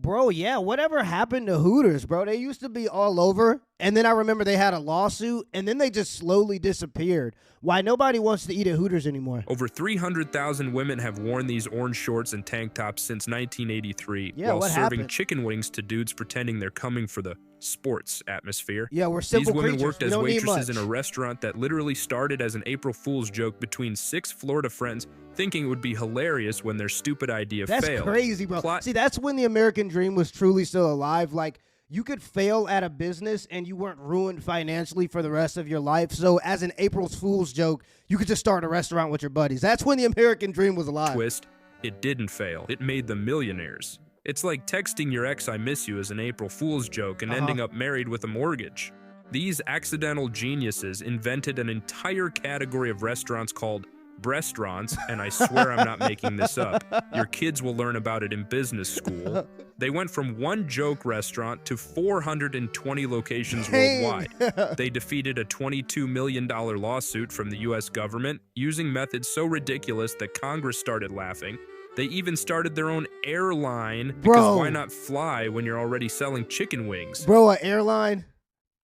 Bro, yeah, whatever happened to Hooters, bro? They used to be all over, and then I remember they had a lawsuit, and then they just slowly disappeared. Why nobody wants to eat at Hooters anymore? Over 300,000 women have worn these orange shorts and tank tops since 1983 Yeah, while what serving happened? chicken wings to dudes pretending they're coming for the sports atmosphere. Yeah, we're simple These women creatures. worked We as don't need waitresses in much. a restaurant that literally started as an April Fool's joke between 6 Florida friends thinking it would be hilarious when their stupid idea That's failed. crazy, bro. See, that's when the American dream was truly still alive. Like, you could fail at a business and you weren't ruined financially for the rest of your life. So as an April Fool's joke, you could just start a restaurant with your buddies. That's when the American dream was alive. Twist, it didn't fail. It made them millionaires. It's like texting your ex I miss you as an April Fool's joke and ending up married with a mortgage. These accidental geniuses invented an entire category of restaurants called breastaurants, and I swear I'm not making this up. Your kids will learn about it in business school. They went from one joke restaurant to 420 locations worldwide. They defeated a $22 million lawsuit from the US government using methods so ridiculous that Congress started laughing. They even started their own airline because why not fly when you're already selling chicken wings? Bro, an airline?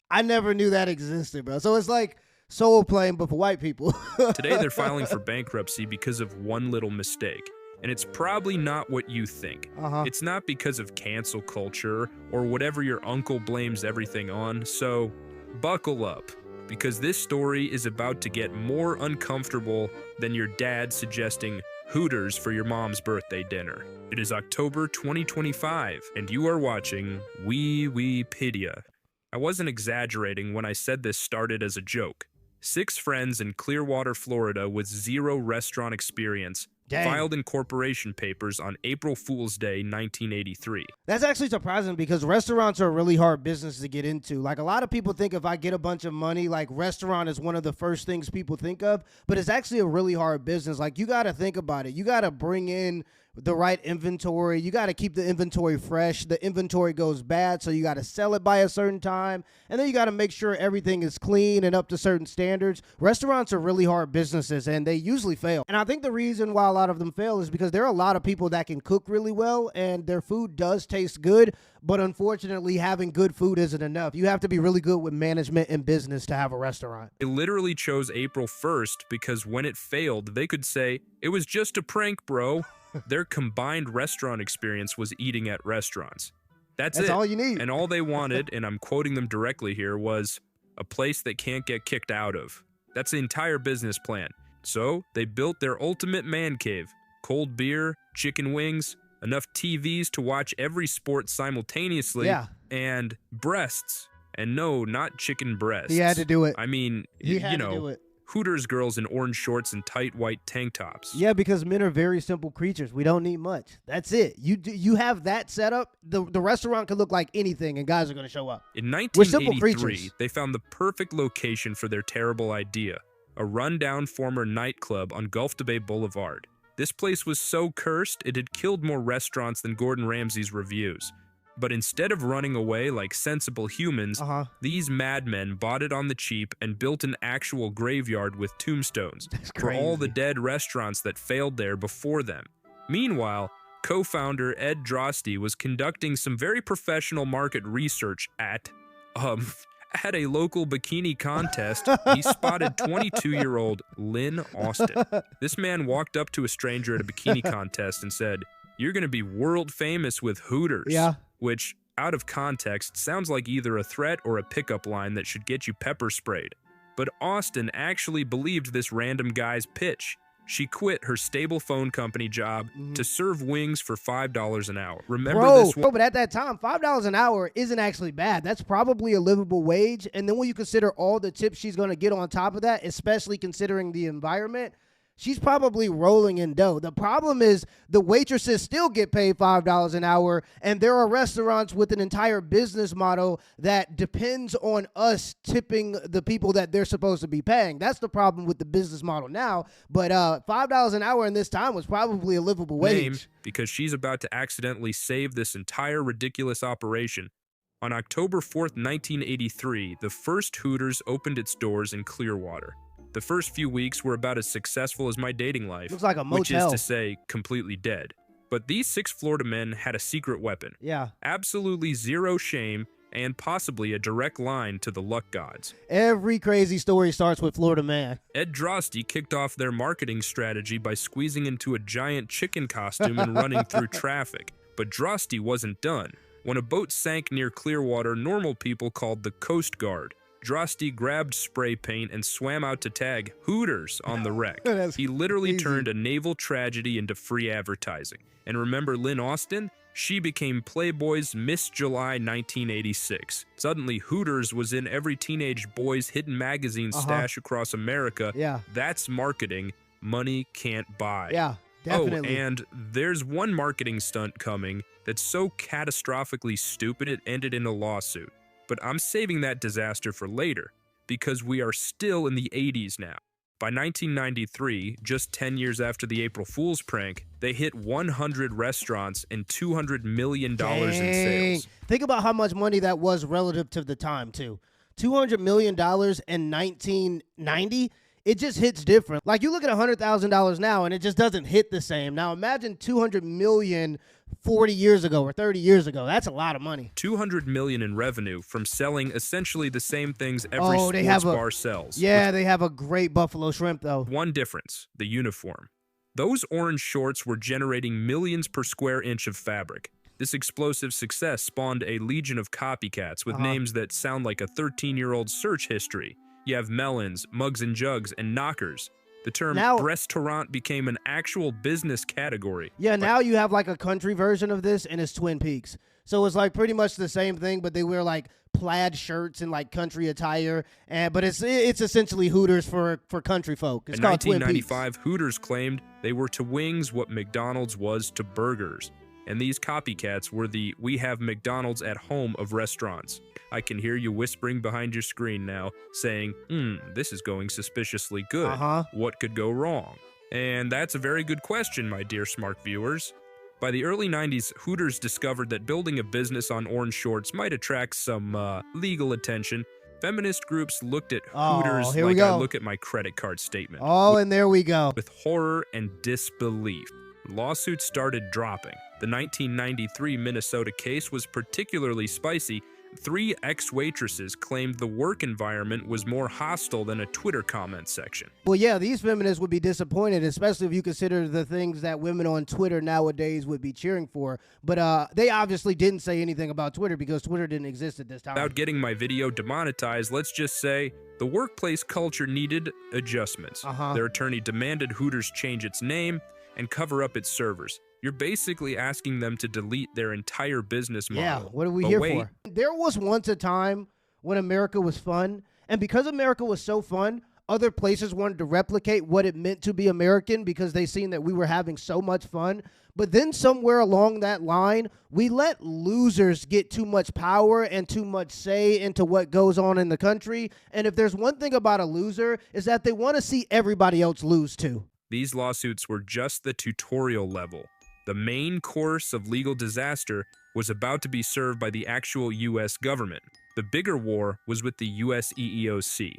I never knew that existed, bro. So it's like Soul Plane, but for white people. Today they're filing for bankruptcy because of one little mistake. And it's probably not what you think. It's not because of cancel culture or whatever your uncle blames everything on. So buckle up, because this story is about to get more uncomfortable than your dad suggesting Hooters for your mom's birthday dinner. It is October 2025, and you are watching Weepedia. I wasn't exaggerating when I said this started as a joke. 6 friends in Clearwater, Florida with 0 restaurant experience filed incorporation papers on April Fool's Day, 1983. That's actually surprising because restaurants are a really hard business to get into. Like, a lot of people think if I get a bunch of money, like, restaurant is one of the first things people think of, but it's actually a really hard business. Like, you got to think about it. You got to bring in the right inventory. You got to keep the inventory fresh. The inventory goes bad, so you got to sell it by a certain time. And then you got to make sure everything is clean and up to certain standards. Restaurants are really hard businesses, and they usually fail. And I think the reason why a lot of them fail is because there are a lot of people that can cook really well, and their food does taste good, but unfortunately, having good food isn't enough. You have to be really good with management and business to have a restaurant. They literally chose April 1st because when it failed, they could say, "It was just a prank, bro." Their combined restaurant experience was eating at restaurants. That's it. All you need. And all they wanted, and I'm quoting them directly here, was a place they can't get kicked out of. That's the entire business plan. So they built their ultimate man cave. Cold beer, chicken wings, enough TVs to watch every sport simultaneously, and breasts. And no, not chicken breasts. He had to do it. I mean, He had you to do know, it. Hooters girls in orange shorts and tight white tank tops. Yeah, because men are very simple creatures. We don't need much. That's it. You have that set up, the restaurant could look like anything, and guys are going to show up. In We're simple 1983, creatures. they found the perfect location for their terrible idea, a rundown former nightclub on Gulf to Bay Boulevard. This place was so cursed, it had killed more restaurants than Gordon Ramsay's reviews. But instead of running away like sensible humans, these madmen bought it on the cheap and built an actual graveyard with tombstones for all the dead restaurants that failed there before them. Meanwhile, co-founder Ed Drosty was conducting some very professional market research at a local bikini contest. He spotted 22-year-old Lynn Austin. This man walked up to a stranger at a bikini contest and said, "You're going to be world famous with Hooters." Which, out of context, sounds like either a threat or a pickup line that should get you pepper sprayed. But Austin actually believed this random guy's pitch. She quit her stable phone company job to serve wings for $5 an hour. Remember this one? But at that time, $5 an hour isn't actually bad. That's probably a livable wage. And then when you consider all the tips she's going to get on top of that, especially considering the environment, she's probably rolling in dough. The problem is the waitresses still get paid $5 an hour, and there are restaurants with an entire business model that depends on us tipping the people that they're supposed to be paying. That's the problem with the business model now. But $5 an hour in this time was probably a livable wage. Because she's about to accidentally save this entire ridiculous operation. On October 4th, 1983, the first Hooters opened its doors in Clearwater. The first few weeks were about as successful as my dating life, Looks like a motel. which is to say, completely dead. But these 6 Florida men had a secret weapon. Yeah. Absolutely zero shame and possibly a direct line to the luck gods. Every crazy story starts with Florida man. Ed Drosty kicked off their marketing strategy by squeezing into a giant chicken costume and running through traffic. But Drosty wasn't done. When a boat sank near Clearwater, normal people called the Coast Guard. Drosty grabbed spray paint and swam out to tag Hooters on the wreck. He literally easy. turned a naval tragedy into free advertising. And remember Lynn Austin? She became Playboy's Miss July 1986. Suddenly, Hooters was in every teenage boy's hidden magazine stash across America. Yeah. That's marketing money can't buy. Yeah, definitely. Oh, and there's one marketing stunt coming that's so catastrophically stupid it ended in a lawsuit. But I'm saving that disaster for later, because we are still in the 80s now. By 1993, just 10 years after the April Fool's prank, they hit 100 restaurants and $200 million in sales. Think about how much money that was relative to the time, too. $200 million in 1990, it just hits different. Like, you look at $100,000 now, and it just doesn't hit the same. Now, imagine $200 million 40 years ago or 30 years ago. That's a lot of money. $200 million in revenue from selling essentially the same things every sports bar sells. Yeah, they have a great buffalo shrimp, though. One difference, the uniform. Those orange shorts were generating millions per square inch of fabric. This explosive success spawned a legion of copycats with names that sound like a 13-year-old search history. You have Melons, Mugs and Jugs, and Knockers. The term restaurant became an actual business category. Yeah, now you have like a country version of this, and it's Twin Peaks. So it's like pretty much the same thing, but they wear like plaid shirts and like country attire. But it's essentially Hooters for country folk. It's in called Twin 1995, Hooters claimed they were to wings what McDonald's was to burgers. And these copycats were the "we have McDonald's at home" of restaurants. I can hear you whispering behind your screen now, saying, this is going suspiciously good. What could go wrong? And that's a very good question, my dear smart viewers. By the early 90s, Hooters discovered that building a business on orange shorts might attract some legal attention. Feminist groups looked at Hooters like I look at my credit card statement. And there we go. With horror and disbelief. Lawsuits started dropping. The 1993 Minnesota case was particularly spicy. 3 ex-waitresses claimed the work environment was more hostile than a Twitter comment section. Well, yeah, these feminists would be disappointed, especially if you consider the things that women on Twitter nowadays would be cheering for. But they obviously didn't say anything about Twitter because Twitter didn't exist at this time. Without getting my video demonetized, let's just say the workplace culture needed adjustments. Their attorney demanded Hooters change its name and cover up its servers. You're basically asking them to delete their entire business model. Yeah, what are we here for? There was once a time when America was fun, and because America was so fun, other places wanted to replicate what it meant to be American because they seen that we were having so much fun. But then somewhere along that line, we let losers get too much power and too much say into what goes on in the country. And if there's one thing about a loser, is that they want to see everybody else lose too. These lawsuits were just the tutorial level. The main course of legal disaster was about to be served by the actual U.S. government. The bigger war was with the U.S. EEOC.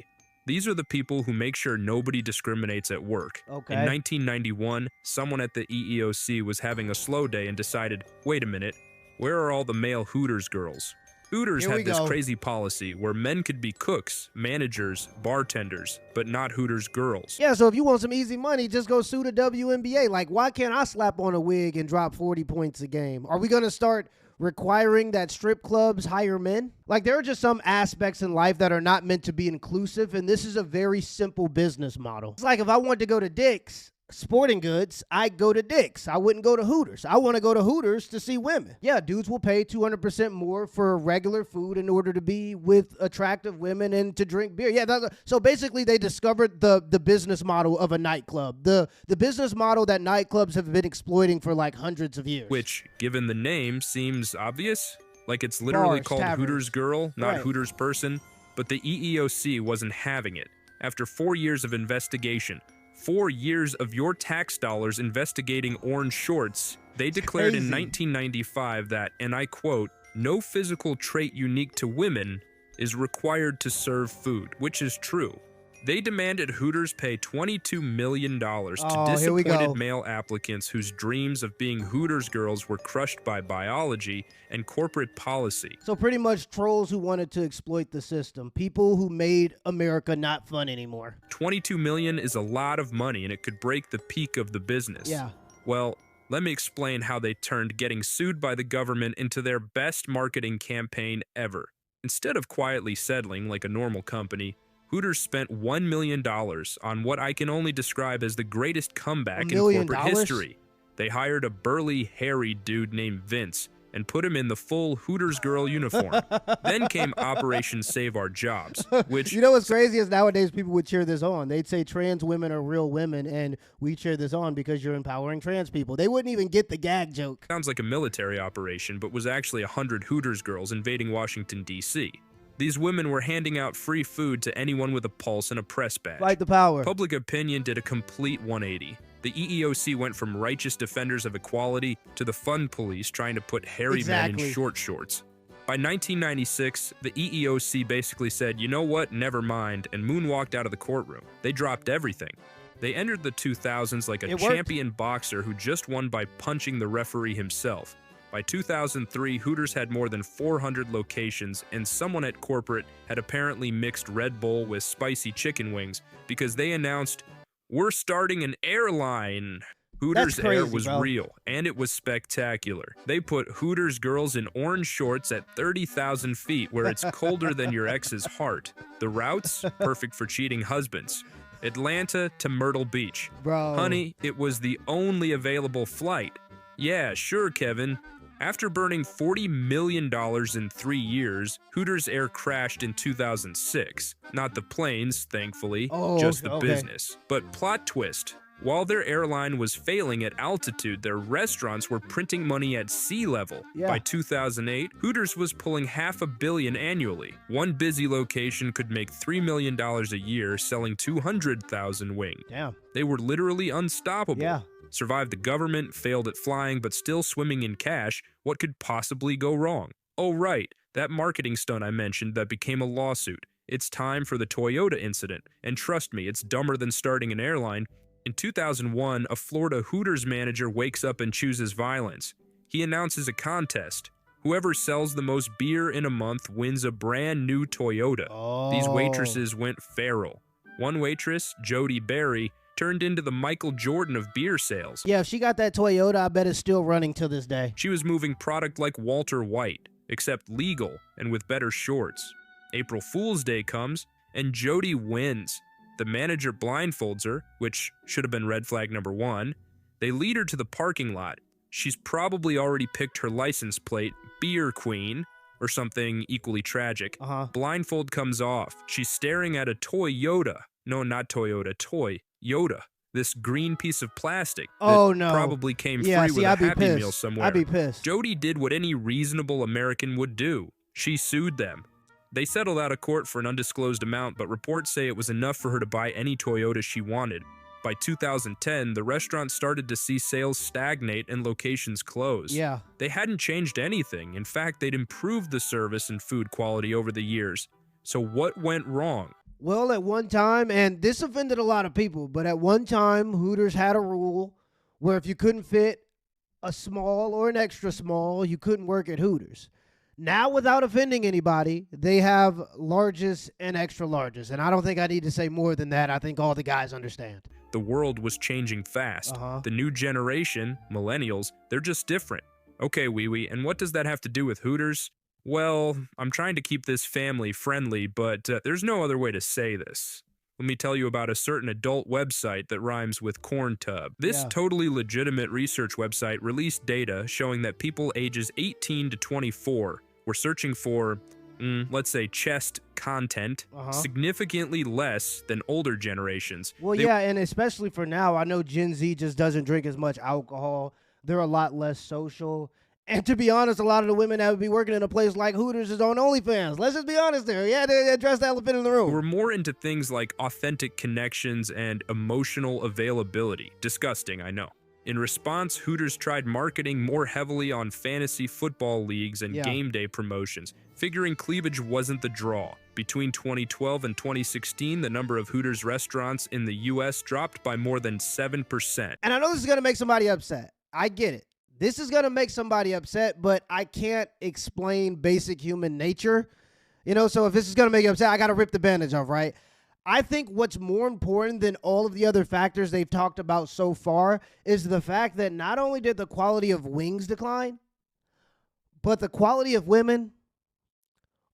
These are the people who make sure nobody discriminates at work. In 1991, someone at the EEOC was having a slow day and decided, wait a minute, where are all the male Hooters girls? Hooters had this crazy policy where men could be cooks, managers, bartenders, but not Hooters girls. Yeah, so if you want some easy money, just go sue the WNBA. Like, why can't I slap on a wig and drop 40 points a game? Are we going to start requiring that strip clubs hire men? Like, there are just some aspects in life that are not meant to be inclusive, and this is a very simple business model. It's like if I wanted to go to Dick's Sporting Goods, I'd go to Dick's. I wouldn't go to Hooters. I want to go to Hooters to see women. Yeah, dudes will pay 200% more for regular food in order to be with attractive women and to drink beer. Yeah, so basically they discovered the business model of a nightclub. The business model that nightclubs have been exploiting for like hundreds of years. Which, given the name, seems obvious. Like it's literally called Hooters Girl, not Hooters Person. But the EEOC wasn't having it. After 4 years of investigation, 4 years of your tax dollars investigating orange shorts, they declared in 1995 that, and I quote, no physical trait unique to women is required to serve food, which is true. They demanded Hooters pay $22 million to Here we go. disappointed male applicants whose dreams of being Hooters girls were crushed by biology and corporate policy. So pretty much trolls who wanted to exploit the system. People who made America not fun anymore. $22 million is a lot of money, and it could break the peak of the business. Yeah. Well, let me explain how they turned getting sued by the government into their best marketing campaign ever. Instead of quietly settling like a normal company, Hooters spent $1 million on what I can only describe as the greatest comeback in corporate history. They hired a burly, hairy dude named Vince and put him in the full Hooters girl uniform. Then came Operation Save Our Jobs, which... You know what's crazy is nowadays people would cheer this on. They'd say trans women are real women, and we cheer this on because you're empowering trans people. They wouldn't even get the gag joke. Sounds like a military operation, but was actually 100 Hooters girls invading Washington, D.C. These women were handing out free food to anyone with a pulse and a press badge. Fight the power. Public opinion did a complete 180. The EEOC went from righteous defenders of equality to the fun police trying to put hairy men in short shorts. By 1996, the EEOC basically said, you know what, never mind, and moonwalked out of the courtroom. They dropped everything. They entered the 2000s like a champion boxer who just won by punching the referee himself. By 2003, Hooters had more than 400 locations, and someone at corporate had apparently mixed Red Bull with spicy chicken wings because they announced, we're starting an airline. Hooters Air was real, and it was spectacular. They put Hooters girls in orange shorts at 30,000 feet where it's colder than your ex's heart. The routes, perfect for cheating husbands. Atlanta to Myrtle Beach. Bro. Honey, it was the only available flight. Yeah, sure, Kevin. After burning $40 million in 3 years, Hooters Air crashed in 2006. Not the planes, thankfully, just the business. But plot twist. While their airline was failing at altitude, their restaurants were printing money at sea level. By 2008, Hooters was pulling $500 million annually. One busy location could make $3 million a year, selling 200,000 wings. Damn. They were literally unstoppable. Yeah. Survived the government, failed at flying, but still swimming in cash. What could possibly go wrong? Oh right, that marketing stunt I mentioned that became a lawsuit. It's time for the Toyota incident, and trust me, it's dumber than starting an airline. In 2001, a Florida Hooters manager wakes up and chooses violence. He announces a contest. Whoever sells the most beer in a month wins a brand new Toyota. These waitresses went feral. One waitress, Jody Berry, turned into the Michael Jordan of beer sales. Yeah, if she got that Toyota, I bet it's still running to this day. She was moving product like Walter White, except legal and with better shorts. April Fool's Day comes, and Jody wins. The manager blindfolds her, which should have been red flag number 1. They lead her to the parking lot. She's probably already picked her license plate, Beer Queen, or something equally tragic. Blindfold comes off. She's staring at a toy Yoda. No, not Toyota, toy Yoda. This green piece of plastic that probably came free with a Happy Meal somewhere. I'd be pissed. Jody did what any reasonable American would do. She sued them. They settled out of court for an undisclosed amount, but reports say it was enough for her to buy any Toyota she wanted. By 2010, the restaurant started to see sales stagnate and locations close. Yeah. They hadn't changed anything. In fact, they'd improved the service and food quality over the years. So what went wrong? Well, at one time, and this offended a lot of people, but at one time, Hooters had a rule where if you couldn't fit a small or an extra small, you couldn't work at Hooters. Now, without offending anybody, they have largest and extra largest, and I don't think I need to say more than that. I think all the guys understand. The world was changing fast. The new generation, Millennials, they're just different. Okay, wee-wee, and what does that have to do with Hooters? Well, I'm trying to keep this family friendly, but there's no other way to say this. Let me tell you about a certain adult website that rhymes with corn tub. This totally legitimate research website released data showing that people ages 18 to 24 were searching for, let's say, chest content significantly less than older generations. Well, yeah, and especially for now, I know Gen Z just doesn't drink as much alcohol. They're a lot less social. And to be honest, a lot of the women that would be working in a place like Hooters is on OnlyFans. Let's just be honest there. Yeah, they address the elephant in the room. We're more into things like authentic connections and emotional availability. Disgusting, I know. In response, Hooters tried marketing more heavily on fantasy football leagues and game day promotions, figuring cleavage wasn't the draw. Between 2012 and 2016, the number of Hooters restaurants in the U.S. dropped by more than 7%. And I know this is going to make somebody upset. I get it. This is going to make somebody upset, but I can't explain basic human nature. You know, so if this is going to make you upset, I got to rip the bandage off, right? I think what's more important than all of the other factors they've talked about so far is the fact that not only did the quality of wings decline, but the quality of women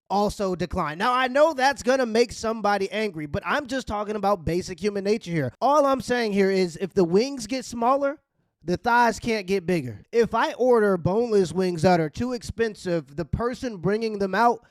also decline. Now, I know that's going to make somebody angry, but I'm just talking about basic human nature here. All I'm saying here is if the wings get smaller, the thighs can't get bigger. If I order boneless wings that are too expensive, the person bringing them out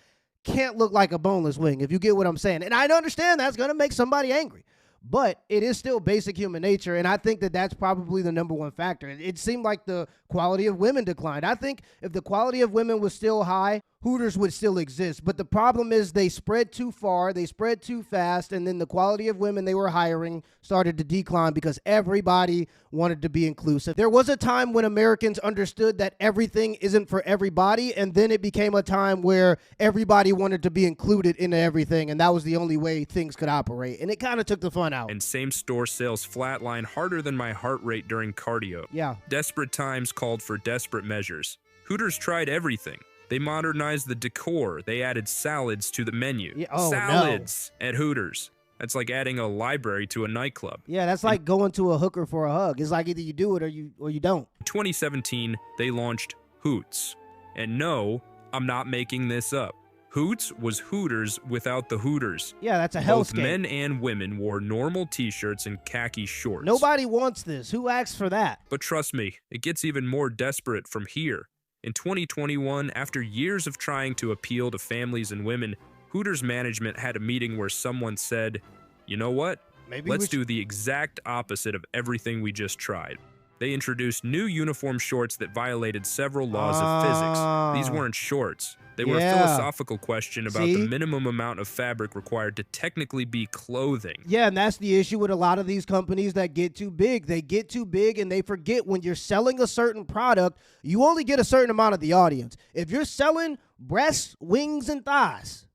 can't look like a boneless wing, if you get what I'm saying. And I understand that's going to make somebody angry, but it is still basic human nature, and I think that that's probably the number one factor. It seemed like the quality of women declined. I think if the quality of women was still high, Hooters would still exist. But the problem is they spread too far, they spread too fast, and then the quality of women they were hiring started to decline because everybody wanted to be inclusive. There was a time when Americans understood that everything isn't for everybody, and then it became a time where everybody wanted to be included into everything, and that was the only way things could operate. And it kind of took the fun out. And same-store sales flatlined harder than my heart rate during cardio. Yeah. Desperate times called for desperate measures. Hooters tried everything. They modernized the decor. They added salads to the menu. Yeah, oh, salads at Hooters. That's like adding a library to a nightclub. Yeah, that's like going to a hooker for a hug. It's like either you do it or you don't. In 2017, they launched Hoots. And no, I'm not making this up. Hoots was Hooters without the Hooters. Yeah, that's a Both hellscape. men and women wore normal t-shirts and khaki shorts. Nobody wants this. Who asked for that? But trust me, it gets even more desperate from here. In 2021, after years of trying to appeal to families and women, Hooters management had a meeting where someone said, you know what? Let's do the exact opposite of everything we just tried. They introduced new uniform shorts that violated several laws of physics. These weren't shorts. They were a philosophical question about the minimum amount of fabric required to technically be clothing. Yeah, and that's the issue with a lot of these companies that get too big. They get too big and they forget when you're selling a certain product, you only get a certain amount of the audience. If you're selling breasts, wings, and thighs,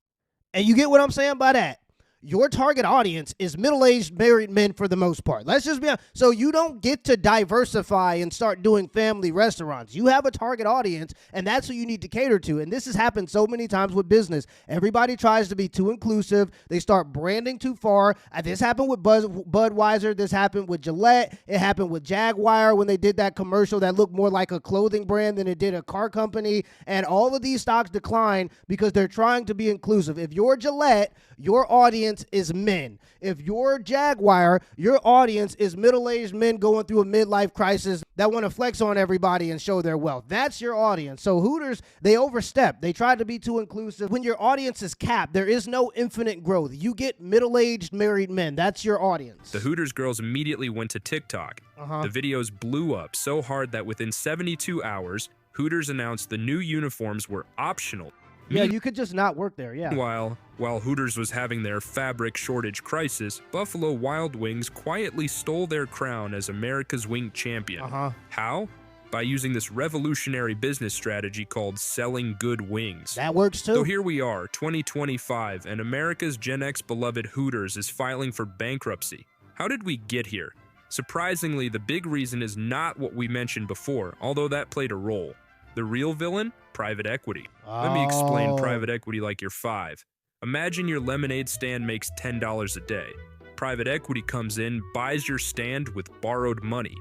and you get what I'm saying by that, your target audience is middle-aged married men for the most part. Let's just be honest. So you don't get to diversify and start doing family restaurants. You have a target audience, and that's who you need to cater to. And this has happened so many times with business. Everybody tries to be too inclusive. They start branding too far. This happened with Budweiser. This happened with Gillette. It happened with Jaguar when they did that commercial that looked more like a clothing brand than it did a car company. And all of these stocks decline because they're trying to be inclusive. If you're Gillette, your audience is men. If you're Jaguar, your audience is middle-aged men going through a midlife crisis that want to flex on everybody and show their wealth. That's your audience. So Hooters, they overstepped. They tried to be too inclusive. When your audience is capped, there is no infinite growth. You get middle-aged married men. That's your audience. The Hooters girls immediately went to TikTok. The videos blew up so hard that within 72 hours, Hooters announced the new uniforms were optional. Yeah, you could just not work there, yeah. While Hooters was having their fabric shortage crisis, Buffalo Wild Wings quietly stole their crown as America's wing champion. How? By using this revolutionary business strategy called selling good wings. That works too. So here we are, 2025, and America's Gen X beloved Hooters is filing for bankruptcy. How did we get here? Surprisingly, the big reason is not what we mentioned before, although that played a role. The real villain? Private equity. Let me explain private equity like you're 5. Imagine your lemonade stand makes $10 a day. Private equity comes in, buys your stand with borrowed money,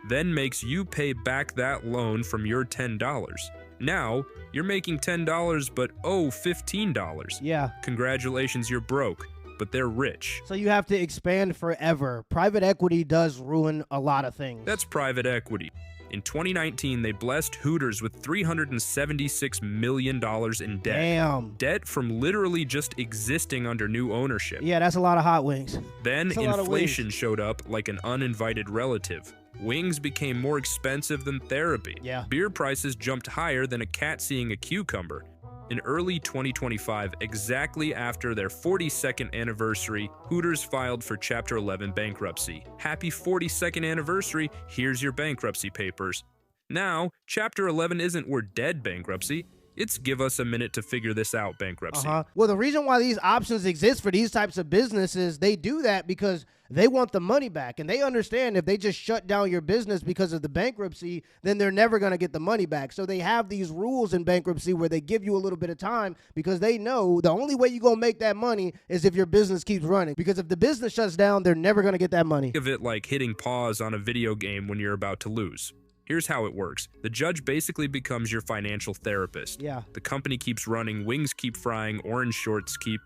then makes you pay back that loan from your $10. Now, you're making $10 but owe $15. Yeah. Congratulations, you're broke, but they're rich. So you have to expand forever. Private equity does ruin a lot of things. That's private equity. In 2019, they blessed Hooters with $376 million in debt. Damn. Debt from literally just existing under new ownership. Yeah, that's a lot of hot wings. Then inflation showed up like an uninvited relative. Wings became more expensive than therapy. Yeah. Beer prices jumped higher than a cat seeing a cucumber. In early 2025, exactly after their 42nd anniversary, Hooters filed for Chapter 11 bankruptcy. Happy 42nd anniversary, here's your bankruptcy papers. Now, Chapter 11 isn't we're dead bankruptcy, it's give us a minute to figure this out bankruptcy. Well, the reason why these options exist for these types of businesses, they do that because they want the money back. And they understand if they just shut down your business because of the bankruptcy, then they're never going to get the money back. So they have these rules in bankruptcy where they give you a little bit of time because they know the only way you're going to make that money is if your business keeps running. Because if the business shuts down, they're never going to get that money. Think of it like hitting pause on a video game when you're about to lose. Here's how it works. The judge basically becomes your financial therapist. Yeah. The company keeps running, wings keep frying, orange shorts keep,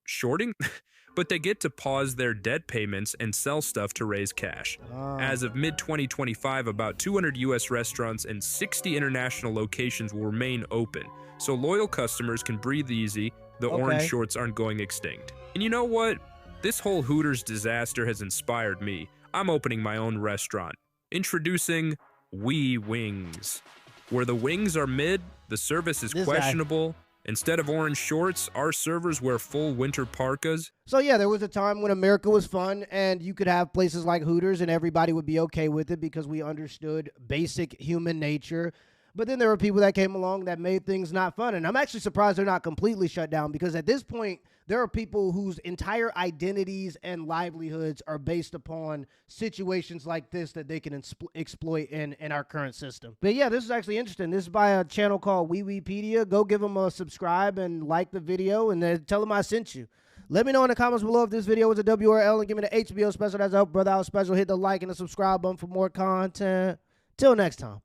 shorting? But they get to pause their debt payments and sell stuff to raise cash. As of mid-2025, about 200 U.S. restaurants and 60 international locations will remain open, so loyal customers can breathe easy. The orange shorts aren't going extinct. And you know what? This whole Hooters disaster has inspired me. I'm opening my own restaurant. Introducing Wee Wings. Where the wings are mid, the service is questionable. Instead of orange shorts, our servers wear full winter parkas. So yeah, there was a time when America was fun and you could have places like Hooters and everybody would be okay with it because we understood basic human nature. But then there were people that came along that made things not fun. And I'm actually surprised they're not completely shut down because at this point, there are people whose entire identities and livelihoods are based upon situations like this that they can exploit in our current system. But yeah, this is actually interesting. This is by a channel called Weepedia. Go give them a subscribe and like the video and then tell them I sent you. Let me know in the comments below if this video was a W or L and give me the HBO special. That's a Help Brother Out special. Hit the like and the subscribe button for more content. Till next time.